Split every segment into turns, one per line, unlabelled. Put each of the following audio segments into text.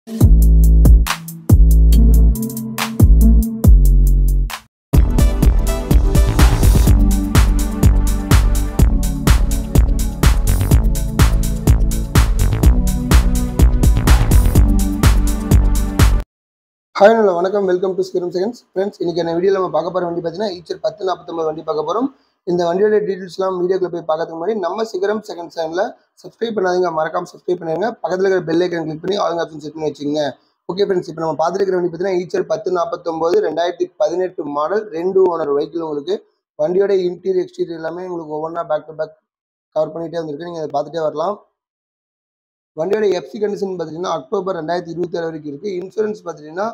Hi hello வணக்கம், welcome to ஸ்கிரம் seconds. Friends, இன்னைக்கு என்ன வீடியோவில் நம்ம பார்க்க போகிற வண்டி பார்த்தீங்கன்னா ஈச்சர் 1049 வண்டி பார்க்க போகிறோம். இந்த வண்டியோட டீட்டெயில்ஸ்லாம் வீடியோக்குள்ள போய் பார்க்கறதுக்கு முன்னாடி நம்ம சிகரம் செகண்ட் சேனலில் சப்ஸ்கிரைப் பண்ணாதீங்க, மறக்காம சப்ஸ்கிரைப் பண்ணிடுங்க. பக்கத்தில் இருக்கிற பெல் ஐக்கன் கிளிக் பண்ணி ஆல் ஆப்ஷன் செட் பண்ணி வச்சுக்கோங்க. ஓகே ஃப்ரெண்ட்ஸ், இப்போ நம்ம பார்த்துருக்கிற வண்டி பார்த்தீங்கன்னா ஈச்சர் 1049 2018 மாடல் 2 ஓனர் வெஹிக்கிள். உங்களுக்கு வண்டியோட இன்டீரியர் எக்ஸ்டீரியர் எல்லாமே உங்களுக்கு ஒவ்வொன்றா பேக் டு பேக் கவர் பண்ணிகிட்டே வந்திருக்கு. நீங்கள் அதை பார்த்துட்டே வரலாம். வண்டியோட எஃப்சி கண்டிஷன் பார்த்தீங்கன்னா அக்டோபர் 2026 வரைக்கும் இருக்குது. இன்சூரன்ஸ் பார்த்தீங்கன்னா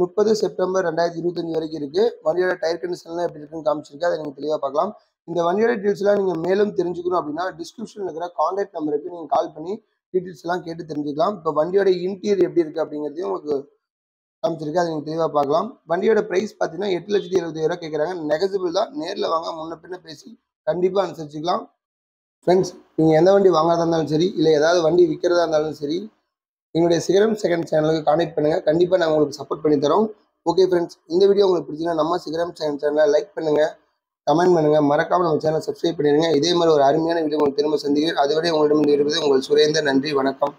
30 செப்டம்பர் 2025 வரைக்கும் இருக்குது. வண்டியோட டயர் கண்டிஷன்லாம் எப்படி இருக்குன்னு காமிச்சிருக்கு, அதை நீங்கள் தெளிவாக பார்க்கலாம். இந்த வண்டியோட டீட்டெயில்ஸ்லாம் நீங்கள் மேலும் தெரிஞ்சுக்கணும் அப்படின்னா டிஸ்கிரிப்ஷனில் இருக்கிற கான்டாக்ட் நம்பருக்கு நீங்கள் கால் பண்ணி டீட்டெயில்ஸ்லாம் கேட்டு தெரிஞ்சுக்கலாம். இப்போ வண்டியோட இன்டீரியர் எப்படி இருக்குது அப்படிங்கிறதையும் உங்களுக்கு காமிச்சிருக்கு, அதை நீங்கள் தெளிவாக பார்க்கலாம். வண்டியோட ப்ரைஸ் பார்த்தீங்கன்னா 8,70,000 கேட்குறாங்க. நெகசிபிள் தான், நேரில் வாங்க, முன்ன பின்ன பேசி கண்டிப்பாக அனுசரிச்சுக்கலாம். ஃப்ரெண்ட்ஸ், நீங்கள் எந்த வண்டி வாங்குறதா இருந்தாலும் சரி, இல்லை ஏதாவது வண்டி விற்கிறதா இருந்தாலும் சரி, என்னுடைய சிகரம் செகண்ட் சேனலுக்கு கான்டெக்ட் பண்ணுங்கள். கண்டிப்பாக நான் உங்களுக்கு சப்போர்ட் பண்ணி தரோம். ஓகே ஃப்ரெண்ட்ஸ், இந்த வீடியோ உங்களுக்கு பிடிச்சிங்கன்னா நம்ம சிகரம் செகண்ட் சேனலை லைக் பண்ணுங்கள், கமெண்ட் பண்ணுங்கள், மறக்காமல் நம்ம சேனலை சப்ஸ்கிரைப் பண்ணிடுங்க. இதே மாதிரி ஒரு அருமையான வீடியோ உங்களுக்கு திரும்ப சந்திக்கிறேன். அதுவரை உங்களிடம் இருப்பது உங்கள் சுரேந்தர். நன்றி, வணக்கம்.